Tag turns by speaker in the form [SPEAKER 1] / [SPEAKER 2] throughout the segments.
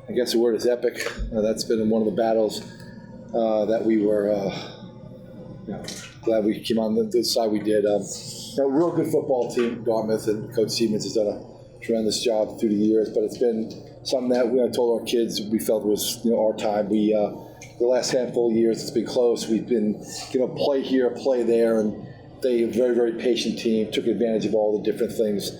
[SPEAKER 1] I guess the word is epic. That's been one of the battles that we were glad we came on the side we did. Real good football team, Dartmouth, and Coach Siemens has done a tremendous job through the years. But it's been something that I told our kids we felt was our time. We the last handful of years it's been close. We've been play here, play there, and they a very, very patient team. Took advantage of all the different things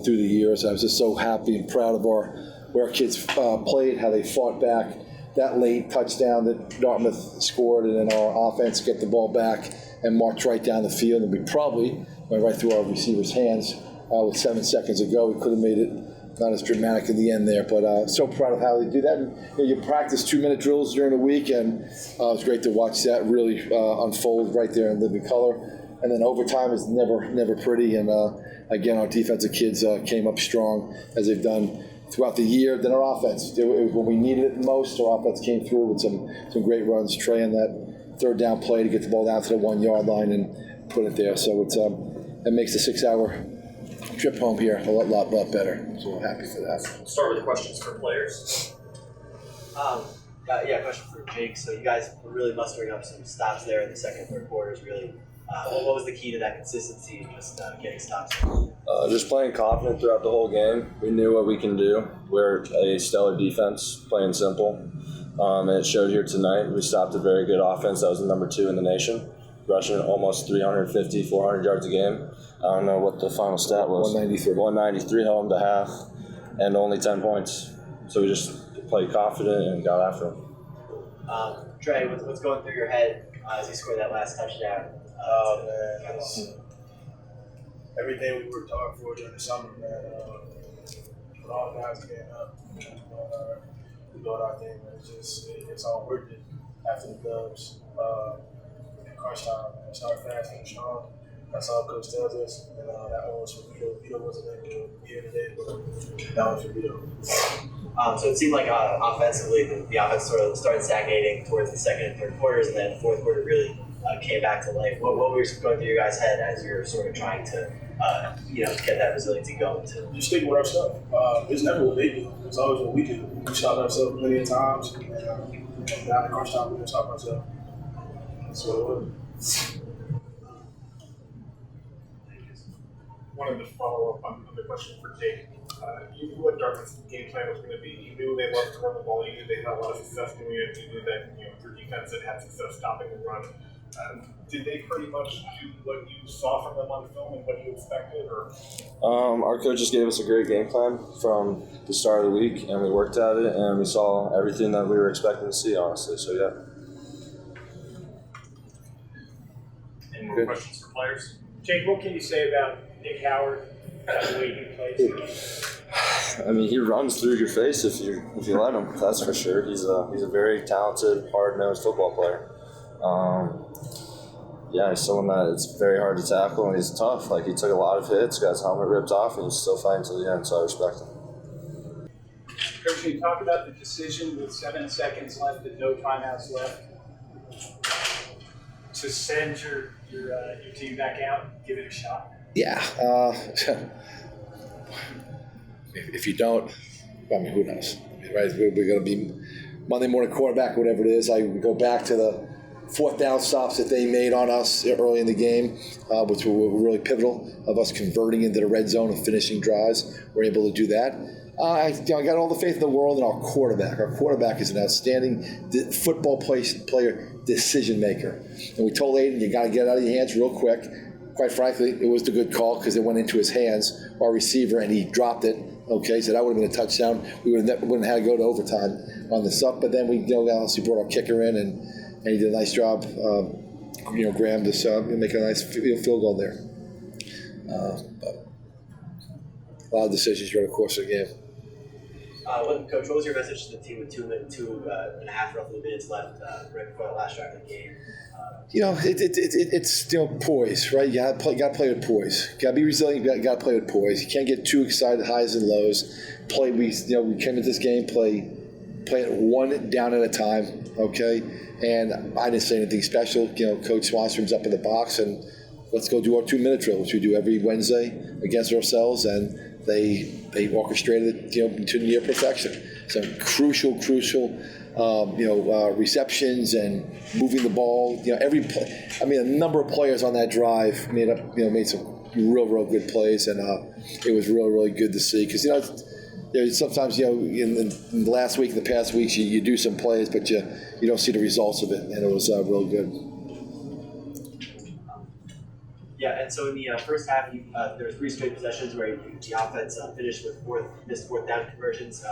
[SPEAKER 1] through the years. I was just so happy and proud of where our kids played, how they fought back. That late touchdown that Dartmouth scored, and then our offense get the ball back and march right down the field, and we probably went right through our receiver's hands with 7 seconds to go. We could have made it not as dramatic in the end there, but so proud of how they do that. And, you practice 2-minute drills during the week, and it was great to watch that really unfold right there in living color. And then overtime is never pretty, and again, our defensive kids came up strong as they've done throughout the year. Then our offense, when we needed it most, our offense came through with some great runs. Trey on that third down play to get the ball down to the 1 yard line and put it there. So it makes the 6-hour trip home here a lot better. So we're happy for that.
[SPEAKER 2] We'll start with the questions for players.
[SPEAKER 3] Question for Jake. So you guys were really mustering up some stops there in the second and third quarters. Really, what was the key to that consistency and just getting stops?
[SPEAKER 4] Just playing confident throughout the whole game. We knew what we can do. We're a stellar defense, playing simple. And it showed here tonight. We stopped a very good offense. That was the number 2 in the nation, rushing almost 350, 400 yards a game. I don't know what the final stat was. 193 held them to half, and only 10 points. So we just played confident and got after them.
[SPEAKER 3] Trey, what's going through your head as you scored that last touchdown?
[SPEAKER 5] Everything we worked hard for during the summer, man. With all the guys getting up, we doing our thing, man. It's all worth it after the dubs. In crunch time, man. Start fast and strong. That's all Coach tells us. And that one was for Vito. Vito wasn't able to be here today, but that was for Vito.
[SPEAKER 3] So it seemed like offensively, the offense sort of started stagnating towards the second and third quarters, and then the fourth quarter really came back to life. What was going through your guys' head as you were sort of trying to, get that resiliency going?
[SPEAKER 5] Just stick with our stuff. It's never what they do. It's always what we do. We shot ourselves plenty of times, and now in crunch time, we didn't stop ourselves. That's what it was.
[SPEAKER 2] Wanted to follow up on the question for Jake. You knew what Dartmouth's game plan was going to be. You knew they loved to run the ball. You knew they had a lot of success doing it. You knew that your defense had success stopping the run. Did they pretty much do what you saw from them on film and what you expected? Or
[SPEAKER 4] our coaches gave us a great game plan from the start of the week, and we worked at it, and we saw everything that we were expecting to see, honestly. So, yeah.
[SPEAKER 2] Any more questions for players?
[SPEAKER 6] Jake, what can you say about Nick Howard, the way he plays?
[SPEAKER 4] I mean, he runs through your face if you let him. That's for sure. He's a very talented, hard-nosed football player. He's someone that it's very hard to tackle, and he's tough. Like, he took a lot of hits, got his helmet ripped off, and he's still fighting to the end. So I respect him.
[SPEAKER 6] Coach, can you talk about the decision with 7 seconds left and no timeouts left to send your team back out and give it a shot?
[SPEAKER 1] Yeah. If you don't, I mean, who knows? I mean, right? We're going to be Monday morning quarterback, whatever it is. I go back to the 4th down stops that they made on us early in the game, which were really pivotal of us converting into the red zone and finishing drives. We're able to do that. I got all the faith in the world in our quarterback. Our quarterback is an outstanding football player, decision maker. And we told Aiden, you got to get it out of your hands real quick. Quite frankly, it was the good call because it went into his hands, our receiver, and he dropped it. Okay, so that would have been a touchdown. We wouldn't have had to go to overtime on the stuff. But then we obviously brought our kicker in, and he did a nice job. Graham just make a nice field goal there. But a lot of decisions during the course of the game.
[SPEAKER 3] Coach, what was your message to the team with 2 and a half roughly minutes left right before the last drive of the game?
[SPEAKER 1] It's poise, right? You got to play with poise. You got to be resilient. You got to play with poise. You can't get too excited, highs and lows. We came into this game play it one down at a time. Okay, and I didn't say anything special. Coach Swanstrom's up in the box, and let's go do our 2-minute drill, which we do every Wednesday against ourselves, and they orchestrated it, to near perfection. Some crucial receptions and moving the ball. Every play. I mean, a number of players on that drive made some real good plays, and it was really good to see because sometimes in the last week, in the past weeks, you do some plays, but you don't see the results of it, and it was real good.
[SPEAKER 3] Yeah, and so in the first half, there were 3 straight possessions where the offense finished with missed fourth down conversions.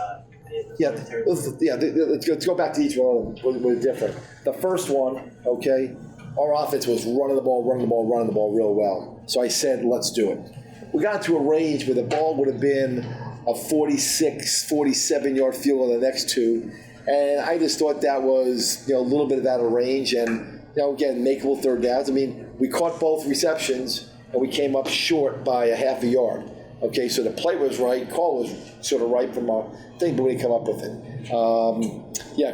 [SPEAKER 1] Let's go back to each one of them. Was different. The first one, okay, our offense was running the ball real well. So I said, let's do it. We got into a range where the ball would have been a 46, 47-yard field on the next 2, and I just thought that was a little bit out of range, and again, makeable third downs. I mean, we caught both receptions, and we came up short by a half a yard. Okay, so the play was right, call was sort of right from our thing, but we didn't come up with it.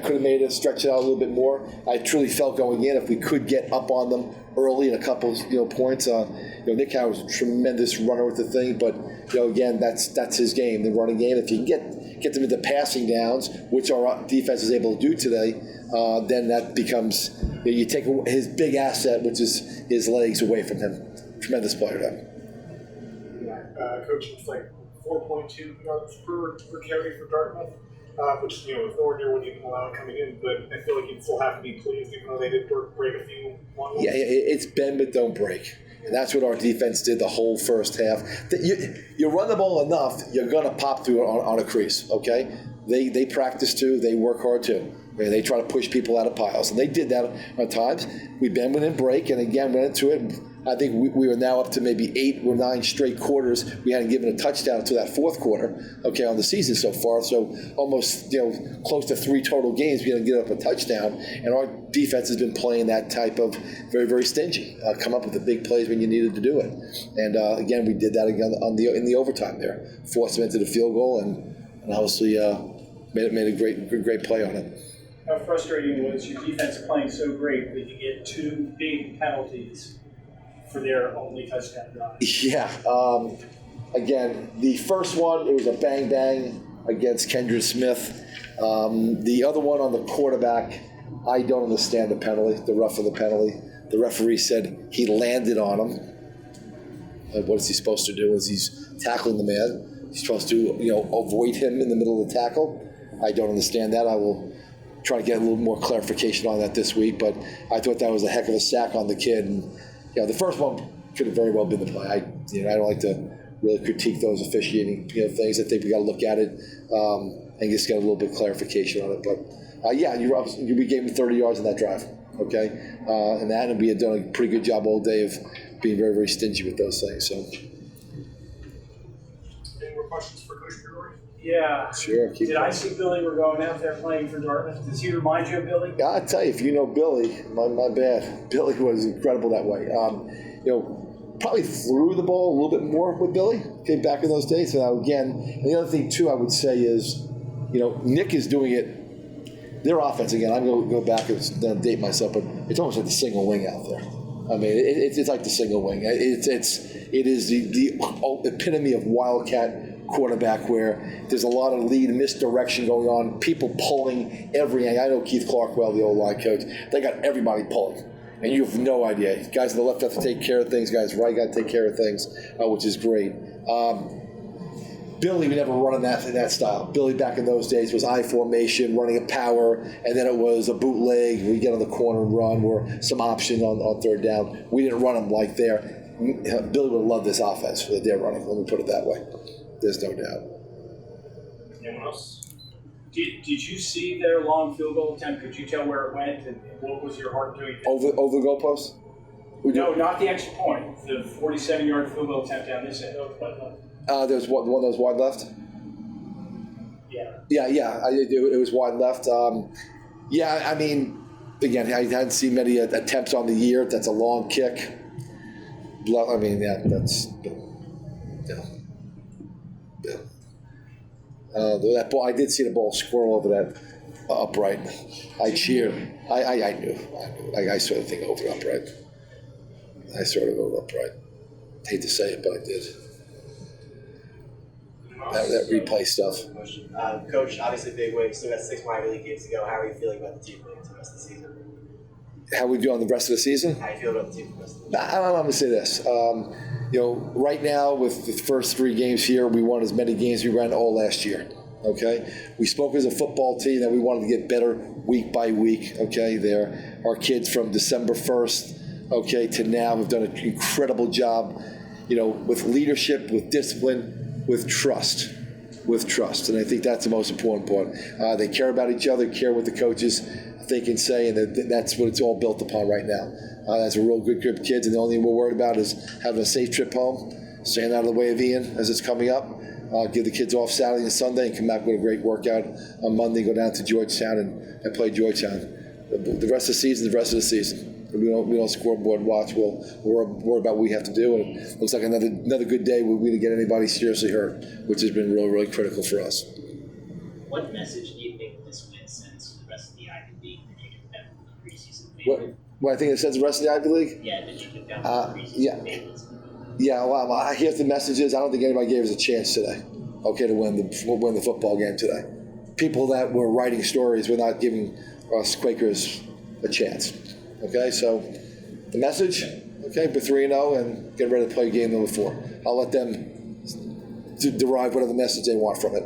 [SPEAKER 1] Could have made it, stretch it out a little bit more. I truly felt going in, if we could get up on them early in a couple points. Nick Howard was a tremendous runner with the thing, but again, that's his game, the running game. If you can get them into passing downs, which our defense is able to do today, then that becomes you take his big asset, which is his legs, away from him. Tremendous player, though.
[SPEAKER 2] Coach, it's like 4.2 yards per carry for Dartmouth, which is nowhere near what you can allow coming in. But I feel like you'd still have to be pleased, even though they did break a few ones.
[SPEAKER 1] Yeah, it's bend but don't break, and that's what our defense did the whole first half. You run the ball enough, you're gonna pop through on a crease. Okay, they practice too, they work hard too. They try to push people out of piles, and they did that at times. We bend but didn't break, and again went into it. I think we were now up to maybe 8 or 9 straight quarters. We hadn't given a touchdown until that fourth quarter, okay, on the season so far. So almost, close to 3 total games, we didn't get up a touchdown. And our defense has been playing that type of very, very stingy. Come up with the big plays when you needed to do it. And again, we did that again in the overtime there. Forced them into the field goal, and obviously made a great play on it.
[SPEAKER 6] How frustrating was your defense playing so great that you get 2 big penalties for their only touchdown drive?
[SPEAKER 1] Yeah. Again, the first one, it was a bang against Kendra Smith. The other one on the quarterback, I don't understand the penalty, the rough of the penalty. The referee said he landed on him. What is he supposed to do? Is he's tackling the man? He's supposed to, avoid him in the middle of the tackle? I don't understand that. I will try to get a little more clarification on that this week, but I thought that was a heck of a sack on the kid. And the first one could have very well been the play. I don't like to really critique those officiating things. I think we got to look at it and just get a little bit of clarification on it. But we gave him 30 yards on that drive, okay, and we had done a pretty good job all day of being very, very stingy with those things. So,
[SPEAKER 2] any more questions for Coach Brewer?
[SPEAKER 6] Yeah.
[SPEAKER 1] Sure.
[SPEAKER 6] Did I see Billy were going out there playing for Dartmouth? Does he remind you of Billy?
[SPEAKER 1] I tell you, if you know Billy, my bad. Billy was incredible that way. Probably threw the ball a little bit more with Billy. Okay, back in those days. So again, and the other thing too, I would say is, Nick is doing it. Their offense again. I'm going to go back and date myself, but it's almost like the single wing out there. I mean, it's like the single wing. It is the epitome of Wildcat quarterback, where there's a lot of lead misdirection going on, people pulling every angle. I know Keith Clarkwell, the old line coach, they got everybody pulling, and you have no idea. Guys on the left have to take care of things, guys right got to take care of things, which is great. Billy, we never run in that style. Billy back in those days was I formation, running a power, and then it was a bootleg. We get on the corner and run, or some option on third down. We didn't run them like there. Billy would love this offense that they're running. Let me put it that way. There's no doubt.
[SPEAKER 2] Anyone else?
[SPEAKER 6] Did you see their long field goal attempt? Could you tell where it went, and what was your heart doing?
[SPEAKER 1] Over the goalpost?
[SPEAKER 6] No, not the extra point. The 47-yard field goal attempt down this end.
[SPEAKER 1] There's one that was wide left.
[SPEAKER 6] Yeah.
[SPEAKER 1] Yeah. It was wide left. I mean, again, I hadn't seen many attempts on the year. That's a long kick. I mean, that's. That ball, I did see the ball squirrel over that upright. I cheered. I knew. I sort of think over upright. Hate to say it, but I did. that replay stuff.
[SPEAKER 3] Coach, obviously big win. You still got 6 minor league games to go. How are you feeling about the team for the rest of the season?
[SPEAKER 1] How we do on the rest of the season?
[SPEAKER 3] How do you feel about the team for the rest of the season?
[SPEAKER 1] I'm going to say this. Right now with the first 3 games here, we won as many games as we ran all last year. Okay, we spoke as a football team that we wanted to get better week by week. Okay, our kids from December 1st, okay, to now have done an incredible job. With leadership, with discipline, with trust, and I think that's the most important part. They care about each other, care what the coaches think and say, and that's what it's all built upon right now. That's a real good group of kids, and the only thing we're worried about is having a safe trip home, staying out of the way of Ian as it's coming up. Give the kids off Saturday and Sunday and come back with a great workout on Monday, go down to Georgetown and play Georgetown. The rest of the season, the rest of the season. We don't scoreboard and watch. We'll worry about what we have to do. And it looks like another good day where we didn't get anybody seriously hurt, which has been really, really critical for us.
[SPEAKER 7] What message do you think this win sends to the rest of the Ivy League? Did you give them the preseason favorite?
[SPEAKER 1] What I think it sends the rest of the Ivy League?
[SPEAKER 7] Yeah, did you give them the preseason favorites?
[SPEAKER 1] Yeah, well, here's the messages. I don't think anybody gave us a chance today, okay, to win the football game today. People that were writing stories were not giving us Quakers a chance. Okay, so the message, okay, we're 3-0 and get ready to play game number 4. I'll let them derive whatever message they want from it.